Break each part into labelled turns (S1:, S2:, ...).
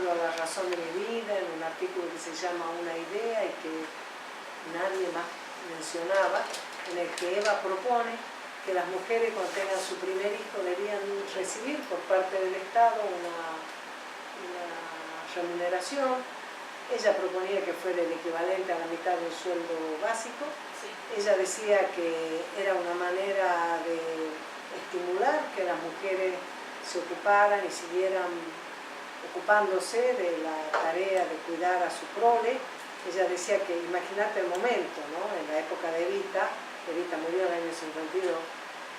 S1: La razón de mi vida, en un artículo que se llama Una idea y que nadie más mencionaba, en el que Eva propone que las mujeres cuando tengan su primer hijo debían recibir por parte del Estado una remuneración. Ella proponía que fuera el equivalente a la mitad de un sueldo básico. Sí. Ella decía que era una manera de estimular que las mujeres se ocuparan y siguieran ocupándose de la tarea de cuidar a su prole. Ella decía que, imagínate el momento, ¿no? En la época de Evita murió en el año 52,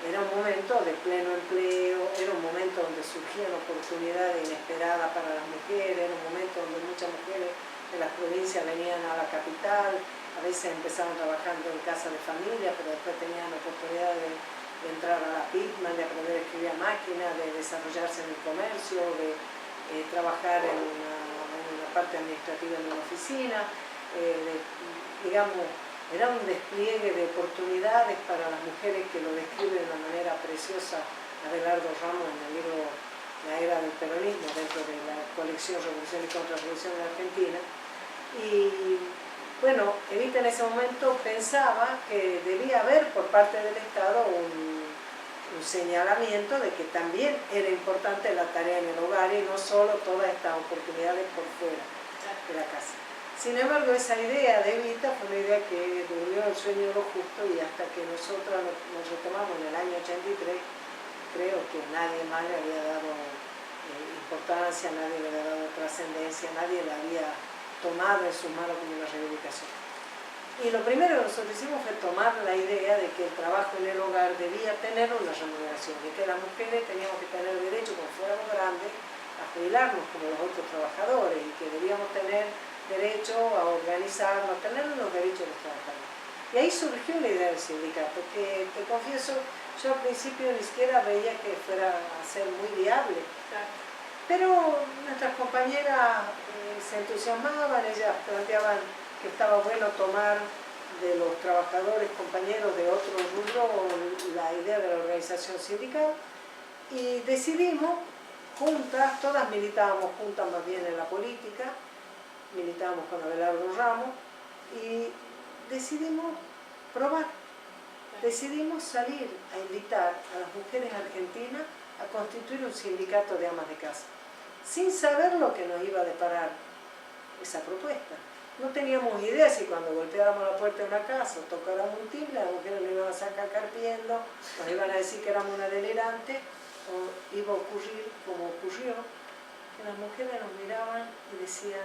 S1: era un momento de pleno empleo, era un momento donde surgían oportunidades inesperadas para las mujeres, era un momento donde muchas mujeres de las provincias venían a la capital, a veces empezaban trabajando en casa de familia, pero después tenían la oportunidad de entrar a la PITMAN, de aprender a escribir a máquina, de desarrollarse en el comercio, de trabajar en una parte administrativa en una oficina, digamos, era un despliegue de oportunidades para las mujeres que lo describe de una manera preciosa Abelardo Ramos en el libro La era del peronismo, dentro de la colección Revolución y Contrarrevolución de Argentina. Y bueno, Evita en ese momento pensaba que debía haber por parte del Estado un señalamiento de que también era importante la tarea en el hogar y no solo todas estas oportunidades por fuera de la casa. Sin embargo, esa idea de Evita fue una idea que durmió el sueño de lo justo y hasta que nosotros nos retomamos en el año 83, creo que nadie más le había dado importancia, nadie le había dado trascendencia, nadie la había tomado en sus manos como una reivindicación. Y lo primero que nosotros hicimos fue tomar la idea de que el trabajo en el hogar debía tener una remuneración y que las mujeres teníamos que tener derecho, como fuéramos grandes, a jubilarnos como los otros trabajadores y que debíamos tener derecho a organizarnos, tener los derechos de los trabajadores. Y ahí surgió la idea del sindicato, que te confieso, yo al principio ni siquiera veía que fuera a ser muy viable. Claro. Pero nuestras compañeras se entusiasmaban, ellas planteaban que estaba bueno tomar de los trabajadores, compañeros de otros rubros, la idea de la organización sindical y decidimos juntas, todas militábamos juntas más bien en la política, militábamos con Abelardo Ramos y decidimos probar, decidimos salir a invitar a las mujeres argentinas a constituir un sindicato de amas de casa, sin saber lo que nos iba a deparar esa propuesta. No teníamos idea si cuando golpeábamos la puerta de una casa o tocáramos un timbre, las mujeres nos iban a sacar carpiendo, nos iban a decir que éramos una delirante, o iba a ocurrir como ocurrió, que las mujeres nos miraban y decían,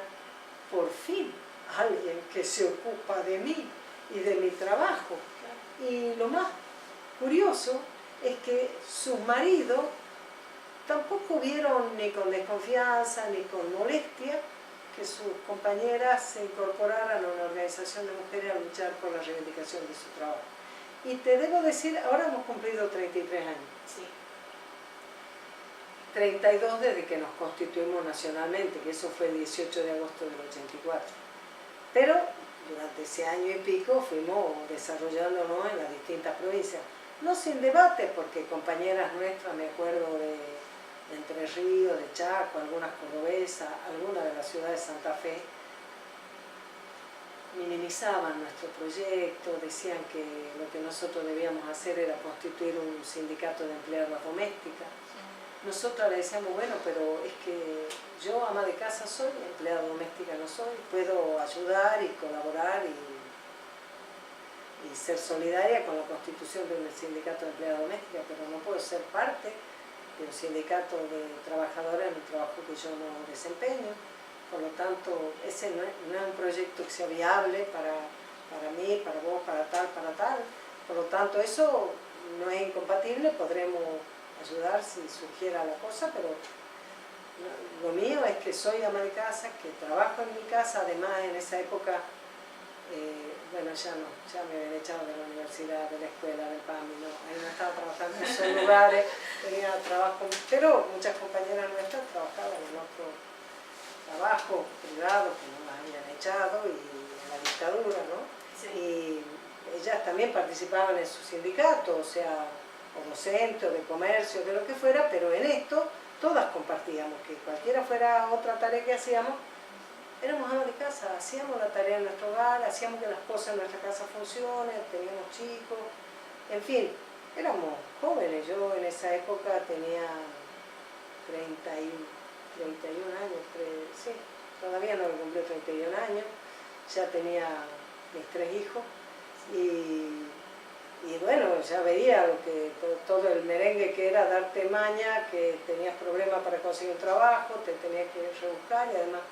S1: por fin, alguien que se ocupa de mí y de mi trabajo. Y lo más curioso es que sus maridos tampoco vieron ni con desconfianza ni con molestia que sus compañeras se incorporaran a una organización de mujeres a luchar por la reivindicación de su trabajo. Y te debo decir, ahora hemos cumplido 33 años. Sí. 32 desde que nos constituimos nacionalmente, que eso fue el 18 de agosto del 84. Pero durante ese año y pico fuimos desarrollándonos en las distintas provincias. No sin debate, porque compañeras nuestras, me acuerdo de Entre Ríos, de Chaco, algunas cordobesas, algunas de la ciudad de Santa Fe, minimizaban nuestro proyecto, decían que lo que nosotros debíamos hacer era constituir un sindicato de empleadas domésticas. Nosotros le decíamos, bueno, pero es que yo ama de casa soy, empleada doméstica no soy, puedo ayudar y colaborar y ser solidaria con la constitución de un sindicato de empleadas domésticas, pero no puedo ser parte de un sindicato de trabajadoras en un trabajo que yo no desempeño. Por lo tanto, ese no es un proyecto que sea viable para mí, para vos, para tal. Por lo tanto, eso no es incompatible, podremos ayudar si surgiera la cosa, pero lo mío es que soy ama de casa, que trabajo en mi casa, además en esa época, bueno, ya me habían echado de la universidad, de la escuela, del PAMI, no, ahí no estaba trabajando en esos lugares, tenía trabajo, pero muchas compañeras nuestras trabajaban en otro trabajo privado que no las habían echado y en la dictadura, ¿no? Sí. Y ellas también participaban en su sindicato, o sea, o docente, o de comercio, de lo que fuera, pero en esto todas compartíamos, que cualquiera fuera otra tarea que hacíamos, éramos amas de casa, hacíamos la tarea en nuestro hogar, hacíamos que las cosas en nuestra casa funcionen, teníamos chicos, en fin, éramos jóvenes. Yo en esa época tenía 31 años, sí, todavía no me cumplió 31 años, ya tenía mis 3 hijos y bueno, ya veía todo el merengue que era darte maña, que tenías problemas para conseguir un trabajo, te tenías que rebuscar y además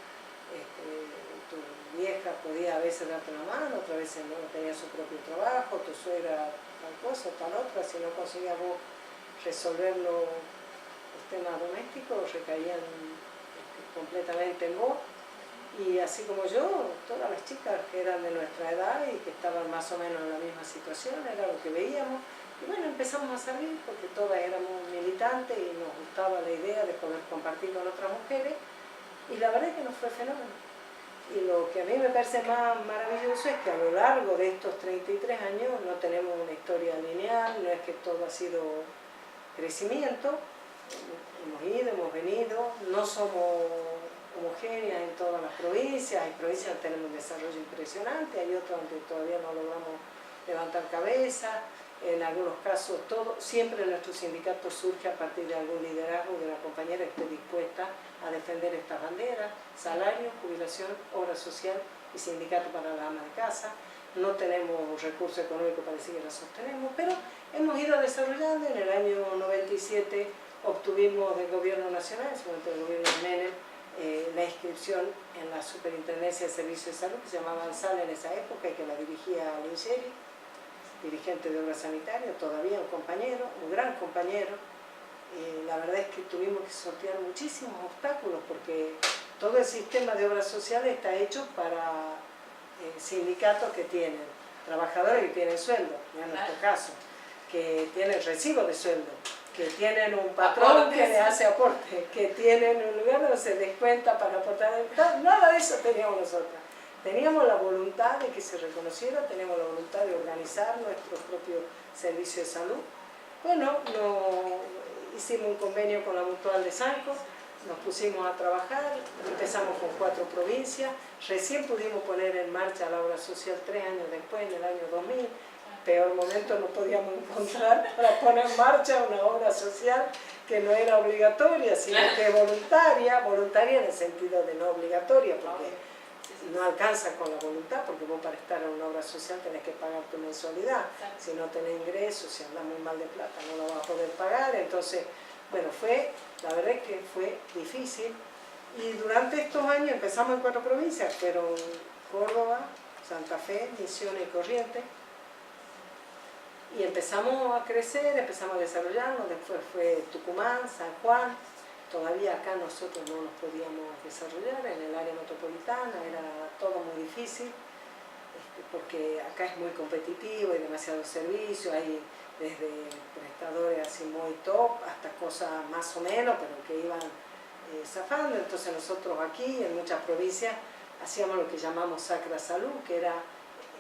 S1: tu vieja podía a veces darte la mano, otras veces no tenía su propio trabajo, tu suegra tal cosa, tal otra, si no conseguías vos resolver los temas domésticos recaían completamente en vos. Y así como yo, todas las chicas que eran de nuestra edad y que estaban más o menos en la misma situación, era lo que veíamos. Y bueno, empezamos a salir porque todas éramos militantes y nos gustaba la idea de poder compartir con otras mujeres. Y la verdad es que nos fue fenómeno. Y lo que a mí me parece más maravilloso es que a lo largo de estos 33 años no tenemos una historia lineal, no es que todo ha sido crecimiento, hemos ido, hemos venido, no somos homogéneas en todas las provincias, hay provincias que tenemos un desarrollo impresionante, hay otras donde todavía no logramos levantar cabeza, en algunos casos siempre nuestro sindicato surge a partir de algún liderazgo de una compañera que esté dispuesta a defender estas banderas: salario, jubilación, obra social y sindicato para las amas de casa. No tenemos recursos económicos para decir que la sostenemos, pero hemos ido desarrollando. En el año 97 obtuvimos del gobierno nacional, en su momento del gobierno de Menem, la inscripción en la Superintendencia de Servicios de Salud, que se llamaba ANSAL en esa época y que la dirigía Lincheri, dirigente de obra sanitaria, todavía un compañero, un gran compañero. La verdad es que tuvimos que sortear muchísimos obstáculos porque todo el sistema de obras sociales está hecho para sindicatos que tienen trabajadores que tienen sueldo, en nuestro caso, que tienen recibo de sueldo, que tienen un patrón que le hace aporte, que tienen un lugar donde se descuenta para aportar. Nada de eso teníamos nosotros. Teníamos la voluntad de que se reconociera, teníamos la voluntad de organizar nuestro propio servicio de salud. Bueno, hicimos un convenio con la Mutual de Sanco, nos pusimos a trabajar, empezamos con 4 provincias, recién pudimos poner en marcha la obra social 3 años después, en el año 2000, peor momento no podíamos encontrar para poner en marcha una obra social que no era obligatoria, sino que voluntaria en el sentido de no obligatoria, porque no alcanza con la voluntad, porque vos para estar en una obra social tenés que pagar tu mensualidad, si no tenés ingresos, si andás muy mal de plata no lo vas a poder pagar. Entonces, bueno, la verdad es que fue difícil, y durante estos años empezamos en 4 provincias, fueron Córdoba, Santa Fe, Misiones y Corrientes, y empezamos a crecer, empezamos a desarrollarnos. Después fue Tucumán, San Juan. Todavía acá nosotros no nos podíamos desarrollar, en el área metropolitana era todo muy difícil, porque acá es muy competitivo, hay demasiados servicios, hay desde prestadores así muy top hasta cosas más o menos, pero que iban zafando. Entonces nosotros aquí, en muchas provincias, hacíamos lo que llamamos Sacra Salud, que era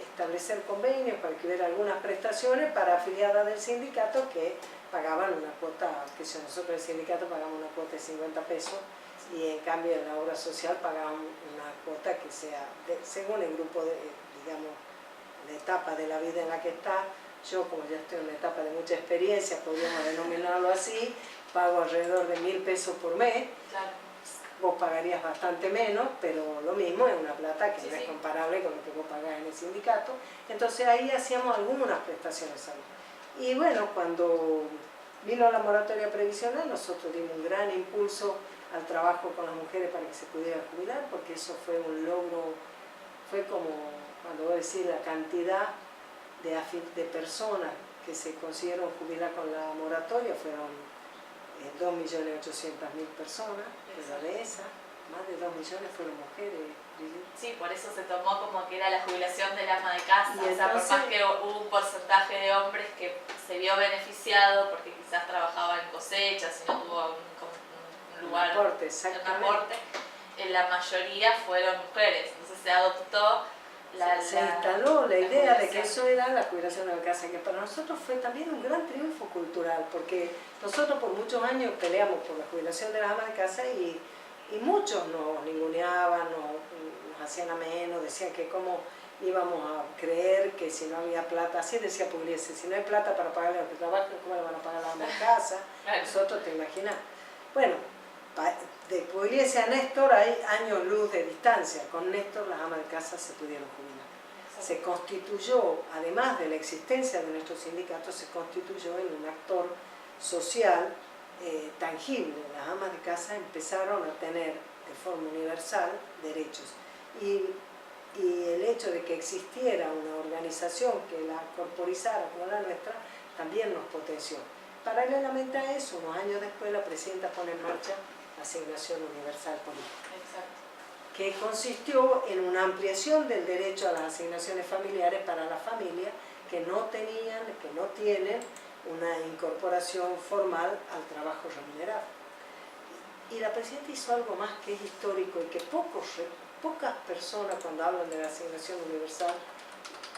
S1: establecer convenios para que hubiera algunas prestaciones para afiliadas del sindicato que pagaban una cuota, que si nosotros el sindicato pagamos una cuota de 50 pesos, y en cambio en la obra social pagaban una cuota que sea, según el grupo digamos, de etapa de la vida en la que está. Yo, como ya estoy en una etapa de mucha experiencia, podríamos denominarlo así, pago alrededor de 1000 pesos por mes. Claro. Vos pagarías bastante menos, pero lo mismo, es una plata que no es comparable con lo que vos pagás en el sindicato. Entonces ahí hacíamos algunas prestaciones salud. Y bueno, cuando vino la moratoria previsional, nosotros dimos un gran impulso al trabajo con las mujeres para que se pudieran jubilar, porque eso fue un logro, fue como, cuando voy a decir la cantidad de personas que se consiguieron jubilar con la moratoria, fueron 2.800.000 personas, pero de esas, más de 2 millones fueron mujeres.
S2: Sí, por eso se tomó como que era la jubilación del ama de casa, o sea, por más que hubo un porcentaje de hombres que se vio beneficiado porque quizás trabajaba en cosechas y no tuvo un lugar,
S1: un aporte,
S2: la mayoría fueron mujeres. Entonces se adoptó
S1: se instaló la idea de que eso era la jubilación de la casa, que para nosotros fue también un gran triunfo cultural, porque nosotros por muchos años peleamos por la jubilación de las amas de casa y muchos nos ninguneaban, nos hacían ameno, decían que cómo íbamos a creer que si no había plata, así decía Pugliese, si no hay plata para pagarle a los que trabajan, ¿cómo le van a pagar a la ama de casa? Nosotros, te imaginas. Bueno, de Pugliese a Néstor hay años luz de distancia. Con Néstor las amas de casa se pudieron jubilar. Se constituyó, además de la existencia de nuestro sindicato, se constituyó en un actor social tangible. Las amas de casa empezaron a tener de forma universal derechos. Y el hecho de que existiera una organización que la corporizara como la nuestra también nos potenció. Paralelamente a eso, unos años después, la presidenta pone en marcha la Asignación Universal Política. Exacto. Que consistió en una ampliación del derecho a las asignaciones familiares para las familias que no tenían, que no tienen una incorporación formal al trabajo remunerado. Y la presidenta hizo algo más que es histórico y que pocas personas cuando hablan de la asignación universal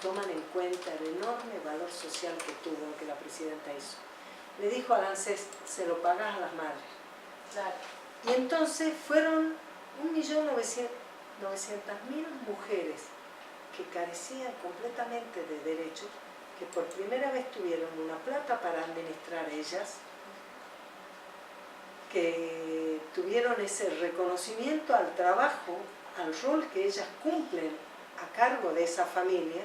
S1: toman en cuenta el enorme valor social que tuvo lo que la presidenta hizo. Le dijo al ANSES, se lo pagas a las madres. Claro. Y entonces fueron 1.900.000 mujeres que carecían completamente de derechos, que por primera vez tuvieron una plata para administrar ellas, que tuvieron ese reconocimiento al trabajo, al rol que ellas cumplen a cargo de esa familia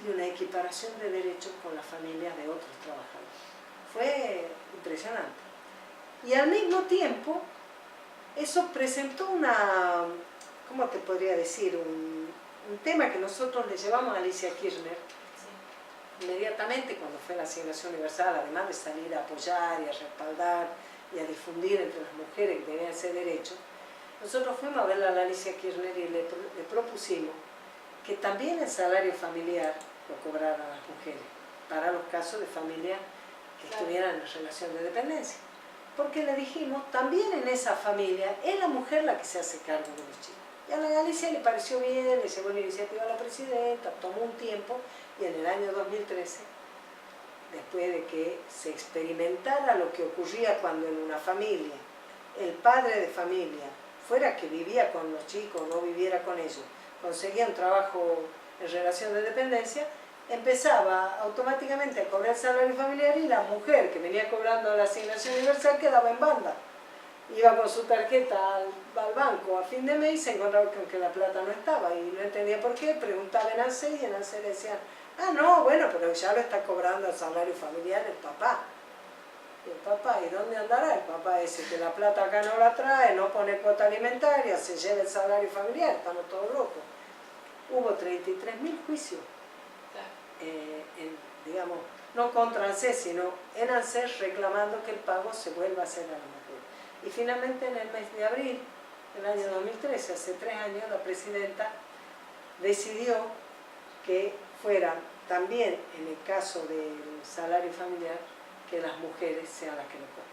S1: y una equiparación de derechos con las familias de otros trabajadores. Fue impresionante. Y al mismo tiempo, eso presentó ¿cómo te podría decir? Un tema que nosotros le llevamos a Alicia Kirchner, sí, inmediatamente cuando fue la Asignación Universal, además de salir a apoyar y a respaldar y a difundir entre las mujeres que tenían ese derecho. Nosotros fuimos a verla a la Alicia Kirchner y le propusimos que también el salario familiar lo cobraran las mujeres, para los casos de familias que estuvieran en relación de dependencia. Porque le dijimos, también en esa familia es la mujer la que se hace cargo de los chicos. Y a la Alicia le pareció bien, le llevó la iniciativa a la presidenta, tomó un tiempo y en el año 2013, después de que se experimentara lo que ocurría cuando en una familia, el padre de familia, fuera que vivía con los chicos o no viviera con ellos, conseguía un trabajo en relación de dependencia, empezaba automáticamente a cobrar salario familiar y la mujer que venía cobrando la asignación universal quedaba en banda. Iba con su tarjeta al banco a fin de mes y se encontraba con que la plata no estaba y no entendía por qué, preguntaba en ANSES y en ANSES le decían, ah no, bueno, pero ya lo está cobrando el salario familiar el papá. Y el papá, ¿y dónde andará? El papá dice que la plata acá no la trae, no pone cuota alimentaria, se lleva el salario familiar, estamos todos locos. Hubo 33.000 juicios, digamos, no contra ANSES, sino en ANSES reclamando que el pago se vuelva a hacer a la mujer. Y finalmente en el mes de abril del año 2013, hace 3 años, la presidenta decidió que fuera también en el caso del salario familiar que las mujeres sean las que lo cobren.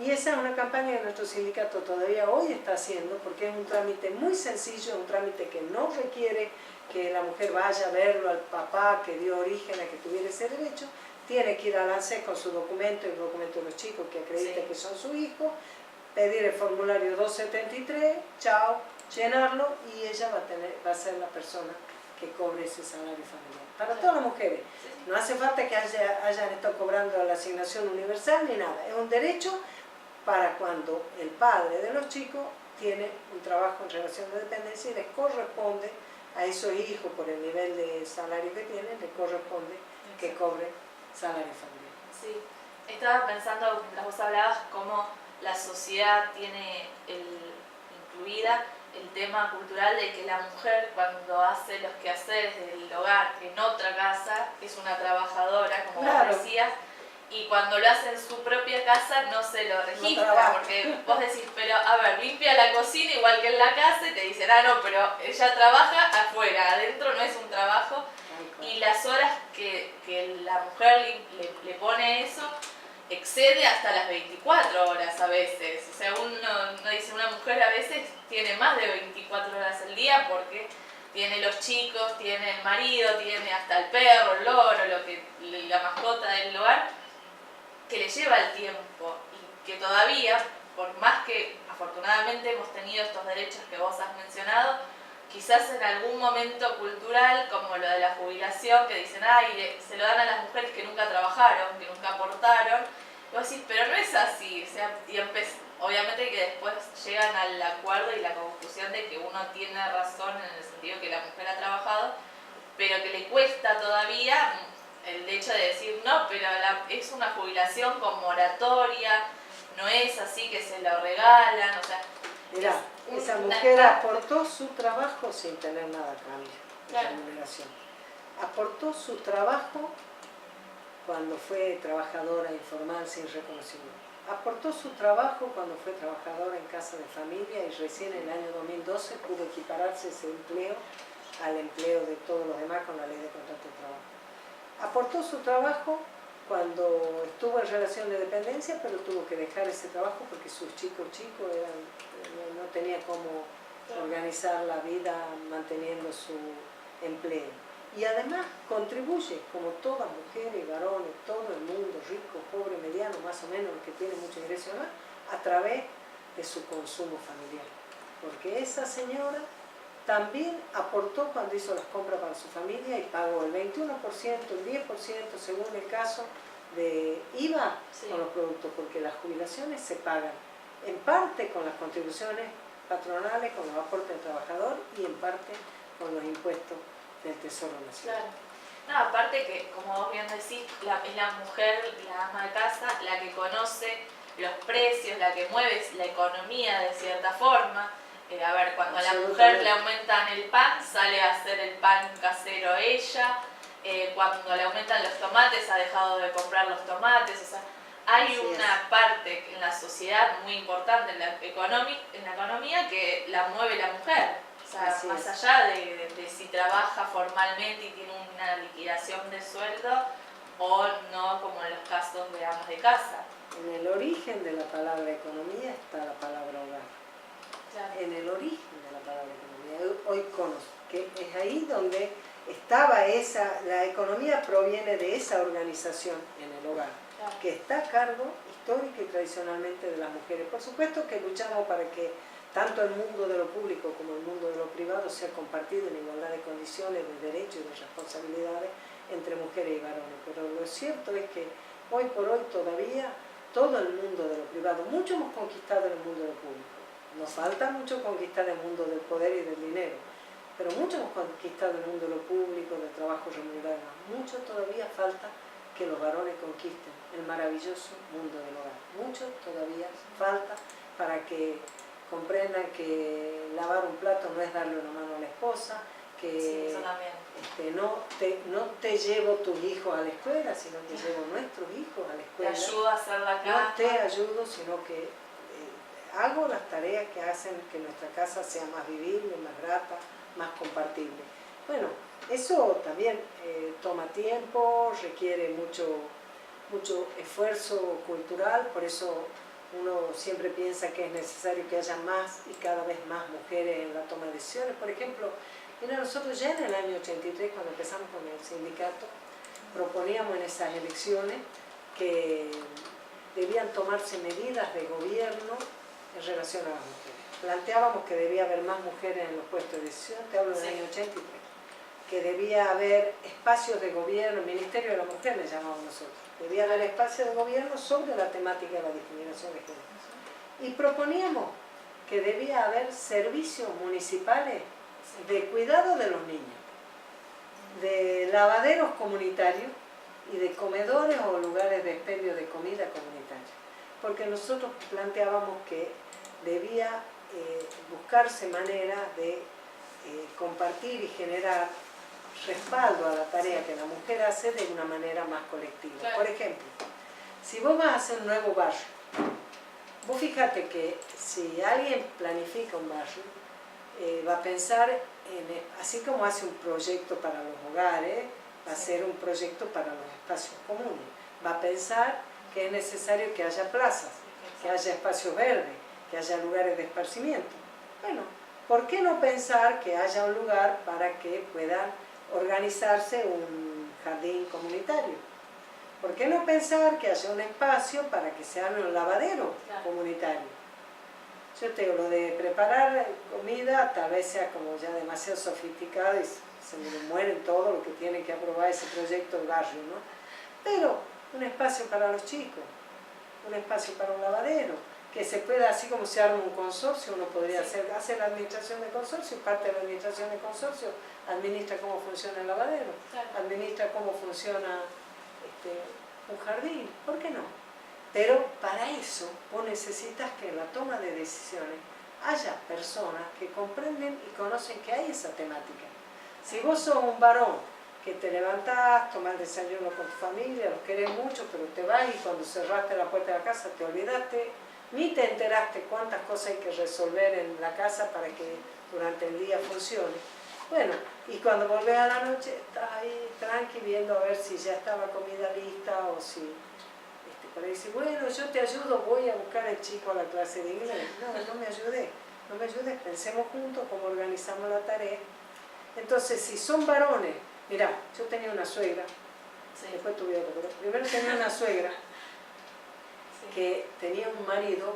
S1: Y esa es una campaña que nuestro sindicato todavía hoy está haciendo porque es un trámite muy sencillo, un trámite que no requiere que la mujer vaya a verlo al papá que dio origen a que tuviera ese derecho, tiene que ir al ANSES con su documento, el documento de los chicos que acredita que son su hijo, pedir el formulario 273, chao, llenarlo y ella va a ser la persona que cobre ese salario familiar. Para todas las mujeres. No hace falta que hayan estado cobrando la asignación universal ni nada. Es un derecho para cuando el padre de los chicos tiene un trabajo en relación de dependencia y les corresponde a esos hijos, por el nivel de salario que tienen, les corresponde que cobre salario familiar.
S2: Sí, estaba pensando, mientras vos hablabas, cómo la sociedad tiene incluida el tema cultural de que la mujer cuando hace los quehaceres del hogar en otra casa es una trabajadora, como vos decías, y cuando lo hace en su propia casa no se lo registra, porque vos decís, pero a ver, limpia la cocina igual que en la casa y te dicen, ah no, pero ella trabaja afuera, adentro no es un trabajo, y las horas que la mujer le pone eso excede hasta las 24 horas a veces. O sea, uno dice, una mujer a veces tiene más de 24 horas al día porque tiene los chicos, tiene el marido, tiene hasta el perro, el loro, la mascota del hogar, que le lleva el tiempo y que todavía, por más que afortunadamente hemos tenido estos derechos que vos has mencionado, quizás en algún momento cultural, como lo de la jubilación, que dicen, ay, se lo dan a las mujeres que nunca trabajaron, que nunca aportaron, y vos decís, pero no es así, o sea, obviamente que después llegan al acuerdo y la conclusión de que uno tiene razón en el sentido que la mujer ha trabajado, pero que le cuesta todavía el hecho de decir, no, pero es una jubilación con moratoria, no es así que se lo regalan, o sea...
S1: Mirá, esa mujer aportó su trabajo sin tener nada a cambio de
S2: claro.
S1: remuneración. Aportó su trabajo cuando fue trabajadora informal sin reconocimiento. Aportó su trabajo cuando fue trabajadora en casa de familia y recién en el año 2012 pudo equipararse ese empleo al empleo de todos los demás con la ley de contrato de trabajo. Aportó su trabajo cuando estuvo en relación de dependencia, pero tuvo que dejar ese trabajo porque sus chicos no tenía cómo organizar la vida manteniendo su empleo. Y además contribuye, como todas mujeres y varones, todo el mundo, rico, pobre, mediano, más o menos, los que tienen mucho ingreso más, a través de su consumo familiar. Porque esa señora también aportó cuando hizo las compras para su familia y pagó el 21%, el 10%, según el caso, de IVA con los productos, porque las jubilaciones se pagan en parte con las contribuciones patronales, con los aportes del trabajador y en parte con los impuestos del Tesoro Nacional.
S2: Claro. No, aparte que, como vos bien decís, es la mujer, la ama de casa, la que conoce los precios, la que mueve la economía de cierta forma. A ver, cuando a la mujer le aumentan el pan, sale a hacer el pan casero ella. Cuando le aumentan los tomates, ha dejado de comprar los tomates. O sea, hay una parte en la sociedad muy importante en la economía que la mueve la mujer. O sea, más allá de si trabaja formalmente y tiene una liquidación de sueldo o no, como en los casos de amas de casa.
S1: En el origen de la palabra economía está la palabra hogar. Claro. En el origen de la palabra economía, oikonos, que es ahí donde estaba la economía proviene de esa organización en el hogar, claro, que está a cargo histórica y tradicionalmente de las mujeres. Por supuesto que luchamos para que tanto el mundo de lo público como el mundo de lo privado sea compartido en igualdad de condiciones, de derechos y de responsabilidades entre mujeres y varones. Pero lo cierto es que hoy por hoy todavía todo el mundo de lo privado, mucho hemos conquistado en el mundo de lo público. Nos falta mucho conquistar el mundo del poder y del dinero, pero mucho hemos conquistado el mundo de lo público, del trabajo remunerado. Mucho todavía falta que los varones conquisten el maravilloso mundo del hogar. Mucho todavía falta para que comprendan que lavar un plato no es darle una mano a la esposa, que no te llevo tus hijos a la escuela, sino que llevo nuestros hijos a la escuela.
S2: Te ayudo a hacer la casa.
S1: No te ayudo, sino que hago las tareas que hacen que nuestra casa sea más vivible, más grata, más compartible. Bueno, eso también toma tiempo, requiere mucho esfuerzo cultural, por eso uno siempre piensa que es necesario que haya más y cada vez más mujeres en la toma de decisiones. Por ejemplo, mira, nosotros ya en el año 83, cuando empezamos con el sindicato, proponíamos en esas elecciones que debían tomarse medidas de gobierno en relación a las mujeres. Planteábamos que debía haber más mujeres en los puestos de decisión, te hablo del año 83, que debía haber espacios de gobierno, Ministerio de la Mujer le llamamos nosotros, debía haber espacios de gobierno sobre la temática de la discriminación de género. Y proponíamos que debía haber servicios municipales de cuidado de los niños, de lavaderos comunitarios y de comedores o lugares de expendio de comida comunitaria. Porque nosotros planteábamos que debía buscarse manera de compartir y generar respaldo a la tarea que la mujer hace de una manera más colectiva. Claro. Por ejemplo, si vos vas a hacer un nuevo barrio, vos fíjate que si alguien planifica un barrio, va a pensar, así como hace un proyecto para los hogares, va a hacer un proyecto para los espacios comunes. Va a pensar que es necesario que haya plazas, que haya espacios verdes, que haya lugares de esparcimiento. Bueno, ¿por qué no pensar que haya un lugar para que pueda organizarse un jardín comunitario? ¿Por qué no pensar que haya un espacio para que sea un lavadero comunitario? Yo te digo, lo de preparar comida tal vez sea como ya demasiado sofisticado y se me mueren todo lo que tiene que aprobar ese proyecto del barrio, ¿no? Pero un espacio para los chicos, un espacio para un ladero, que se pueda, así como se arma un consorcio, uno podría hacer la administración de consorcio, parte de la administración de consorcio administra cómo funciona el lavadero, administra cómo funciona un jardín, ¿por qué no? Pero para eso vos necesitas que en la toma de decisiones haya personas que comprenden y conocen que hay esa temática. Si vos sos un varón que te levantás, tomás desayuno con tu familia, los querés mucho, pero te vas y cuando cerraste la puerta de la casa te olvidaste, ni te enteraste cuántas cosas hay que resolver en la casa para que durante el día funcione. Bueno, y cuando volvés a la noche, estás ahí tranqui viendo a ver si ya está la comida lista o si... para decir, bueno, yo te ayudo, voy a buscar al chico a la clase de inglés. No me ayudes, pensemos juntos cómo organizamos la tarea. Entonces, si son varones, mirá, yo tenía una suegra, después tuve otra, pero primero tenía una suegra que tenía un marido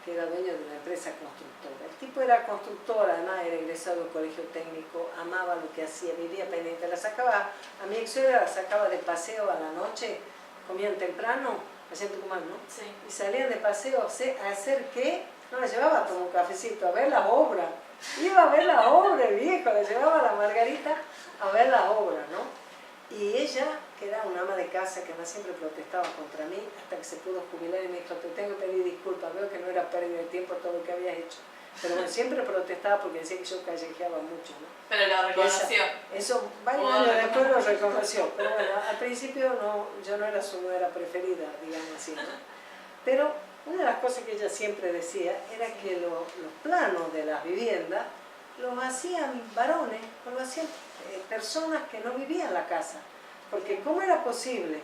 S1: que era dueño de una empresa constructora. El tipo era constructor, además era egresado del colegio técnico, amaba lo que hacía, vivía pendiente. A mi ex suegra la sacaba de paseo a la noche, comían temprano, allá en Tucumán, ¿no? Sí. Y salían de paseo a hacer ¿qué? No, la llevaba a tomar un cafecito, a ver la obra. Iba a ver la obra, el viejo, la llevaba a la Margarita a ver la obra, ¿no? Y ella, que era una ama de casa que más siempre protestaba contra mí, hasta que se pudo jubilar y me dijo, te tengo que pedir disculpas, veo que no era pérdida de tiempo todo lo que habías hecho. Pero bueno, siempre protestaba porque decía que yo callejeaba mucho, ¿no?
S2: Pero lo reconoció.
S1: Eso, varios años después lo reconoció. Pero bueno, al principio yo no era su nuera preferida, digamos así, ¿no? Pero una de las cosas que ella siempre decía era que los planos de las viviendas los hacían varones, o lo hacían personas que no vivían en la casa. Porque ¿cómo era posible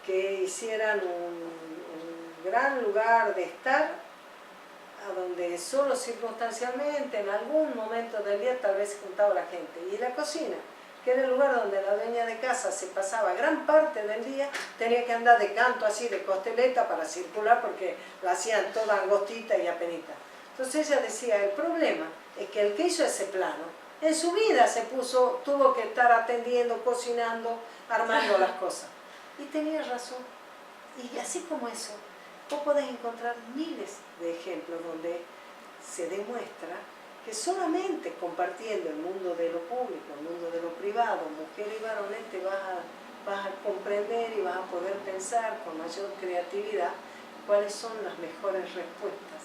S1: que hicieran un gran lugar de estar a donde solo circunstancialmente en algún momento del día tal vez se juntaba la gente? Y la cocina, que era el lugar donde la dueña de casa se pasaba gran parte del día, tenía que andar de canto así, de costeleta para circular porque la hacían toda angostita y apenita. Entonces ella decía, el problema es que el que hizo ese plano, en su vida tuvo que estar atendiendo, cocinando, armando las cosas. Y tenía razón. Y así como eso, vos podés encontrar miles de ejemplos donde se demuestra que solamente compartiendo el mundo de lo público, el mundo de lo privado, mujer y varones, te vas a comprender y vas a poder pensar con mayor creatividad cuáles son las mejores respuestas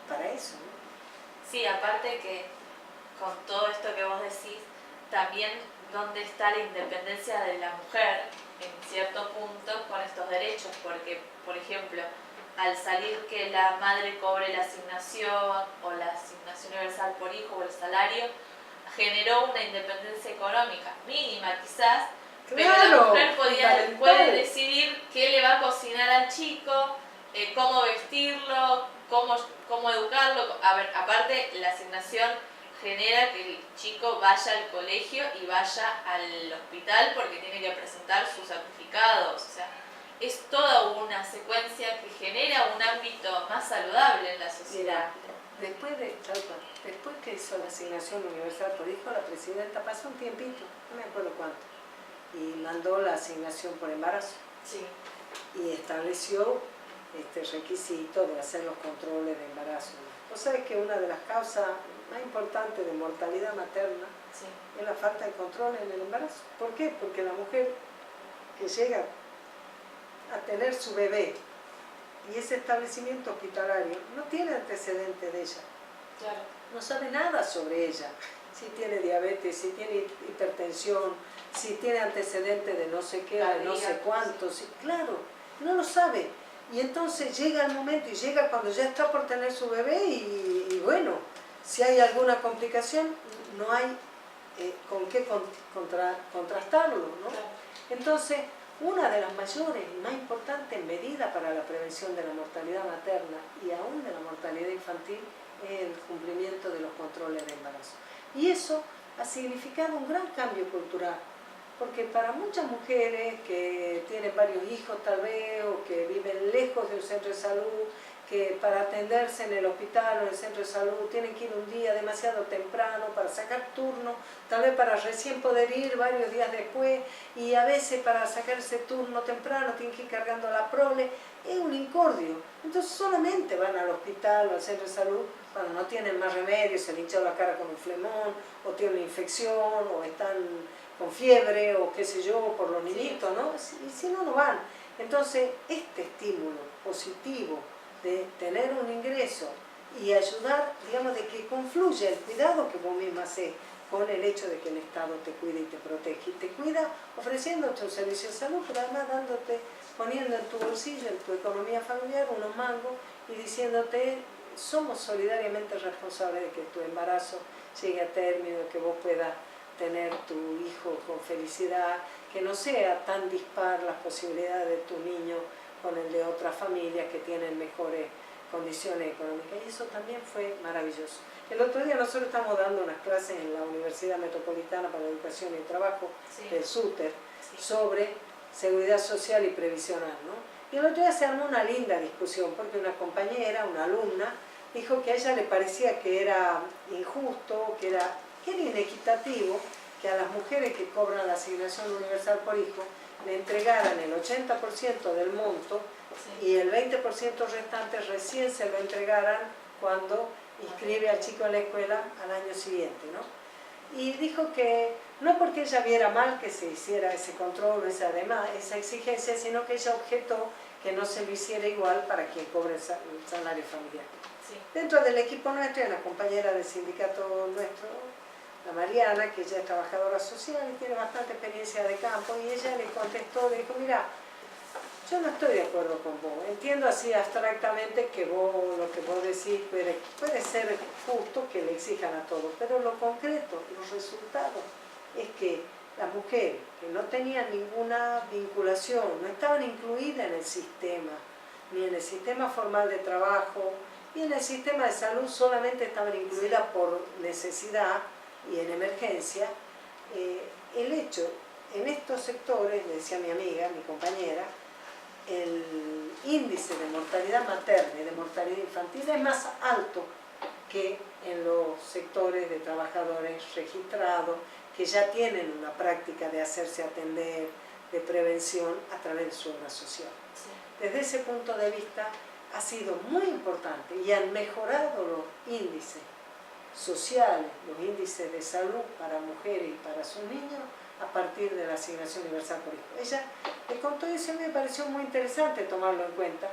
S1: para eso, ¿no?
S2: Sí, aparte que con todo esto que vos decís, también dónde está la independencia de la mujer en cierto punto con estos derechos, porque, por ejemplo, al salir que la madre cobre la asignación o la asignación universal por hijo o el salario, generó una independencia económica mínima quizás, pero la mujer puede decidir qué le va a cocinar al chico, cómo vestirlo, cómo educarlo. A ver, aparte la asignación genera que el chico vaya al colegio y vaya al hospital porque tiene que presentar sus certificados. O sea, es toda una secuencia que genera un ámbito más saludable en la sociedad.
S1: Mira, después que hizo la asignación universal por hijo, la presidenta pasó un tiempito, no me acuerdo cuánto, y mandó la asignación por embarazo.
S2: Sí. Y
S1: estableció este requisito de hacer los controles de embarazo. Vos sabés que una de las causas más importantes de mortalidad materna es la falta de control en el embarazo. ¿Por qué? Porque la mujer que llega a tener su bebé y ese establecimiento hospitalario no tiene antecedentes de ella.
S2: Claro.
S1: No sabe nada sobre ella. Si tiene diabetes, si tiene hipertensión, si tiene antecedentes de no sé qué, de no sé cuánto. Claro, no lo sabe. Y entonces llega el momento y llega cuando ya está por tener su bebé y bueno, si hay alguna complicación no hay con qué contrastarlo, ¿no? Entonces, una de las mayores y más importantes medidas para la prevención de la mortalidad materna y aún de la mortalidad infantil es el cumplimiento de los controles de embarazo. Y eso ha significado un gran cambio cultural, porque para muchas mujeres que tienen varios hijos tal vez, o que viven lejos de un centro de salud, que para atenderse en el hospital o en el centro de salud tienen que ir un día demasiado temprano para sacar turno, tal vez para recién poder ir varios días después, y a veces para sacar ese turno temprano tienen que ir cargando la prole, es un incordio. Entonces solamente van al hospital o al centro de salud cuando no tienen más remedio, se le hinchó la cara con un flemón, o tienen una infección, o están con fiebre, o qué sé yo, por los niñitos, ¿no? Y si no, no van. Entonces este estímulo positivo de tener un ingreso y ayudar, digamos, de que confluya el cuidado que vos misma haces con el hecho de que el Estado te cuida y te protege. Y te cuida ofreciéndote un servicio de salud, pero además dándote, poniendo en tu bolsillo, en tu economía familiar, unos mangos y diciéndote, somos solidariamente responsables de que tu embarazo llegue a término, que vos puedas tener tu hijo con felicidad, que no sea tan dispar las posibilidades de tu niño con el de otras familias que tienen mejores condiciones económicas. Y eso también fue maravilloso. El otro día nosotros estamos dando unas clases en la Universidad Metropolitana para la Educación y el Trabajo, del SUTER, sobre seguridad social y previsional, ¿no? Y el otro día se armó una linda discusión, porque una compañera, una alumna, dijo que a ella le parecía que era injusto, que era inequitativo, que a las mujeres que cobran la asignación universal por hijo le entregaran el 80% del monto y el 20% restante recién se lo entregaran cuando inscribe al chico en la escuela al año siguiente, ¿no? Y dijo que no porque ella viera mal que se hiciera ese control o esa exigencia, sino que ella objetó que no se lo hiciera igual para quien cobre el salario familiar. Sí. Dentro del equipo nuestro, hay una compañera del sindicato nuestro, la Mariana, que ella es trabajadora social y tiene bastante experiencia de campo, y ella le contestó, le dijo, mira, yo no estoy de acuerdo con vos, entiendo así abstractamente que vos, lo que vos decís puede ser justo que le exijan a todos, pero lo concreto, los resultados, es que las mujeres que no tenían ninguna vinculación, no estaban incluidas en el sistema, ni en el sistema formal de trabajo, ni en el sistema de salud, solamente estaban incluidas por necesidad y en emergencia. El hecho, en estos sectores, me decía mi amiga, mi compañera, el índice de mortalidad materna y de mortalidad infantil es más alto que en los sectores de trabajadores registrados, que ya tienen una práctica de hacerse atender, de prevención a través de su obra social. Sí. Desde ese punto de vista ha sido muy importante y han mejorado los índices sociales, los índices de salud para mujeres y para sus niños a partir de la asignación universal por hijo. Ella le contó eso y me pareció muy interesante tomarlo en cuenta,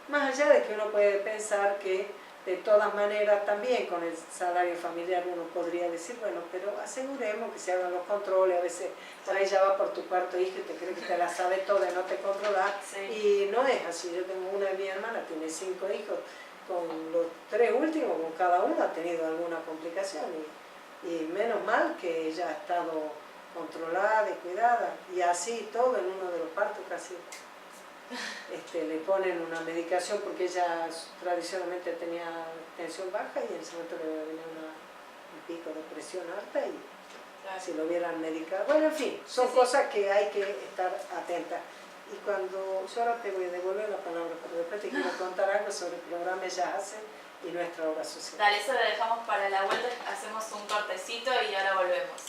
S1: más allá de que uno puede pensar que de todas maneras también con el salario familiar uno podría decir, bueno, pero aseguremos que se hagan los controles, a veces por ahí ya va por tu cuarto hijo y te cree que te la sabe toda y no te controla, sí. Y no es así. Yo tengo una de mi hermana, tiene 5 hijos, con los 3 últimos, con cada uno ha tenido alguna complicación y menos mal que ella ha estado controlada y cuidada, y así todo en uno de los partos casi le ponen una medicación porque ella tradicionalmente tenía tensión baja y en ese momento le venía un pico de presión alta y claro, si lo hubieran medicado, bueno, en fin, son cosas que hay que estar atentas. Y cuando yo ahora te voy a devolver la palabra, pero después te quiero contar algo sobre el programa Ellas Hacen y nuestra obra social.
S2: Dale, eso lo dejamos para la vuelta, hacemos un cortecito y ahora volvemos.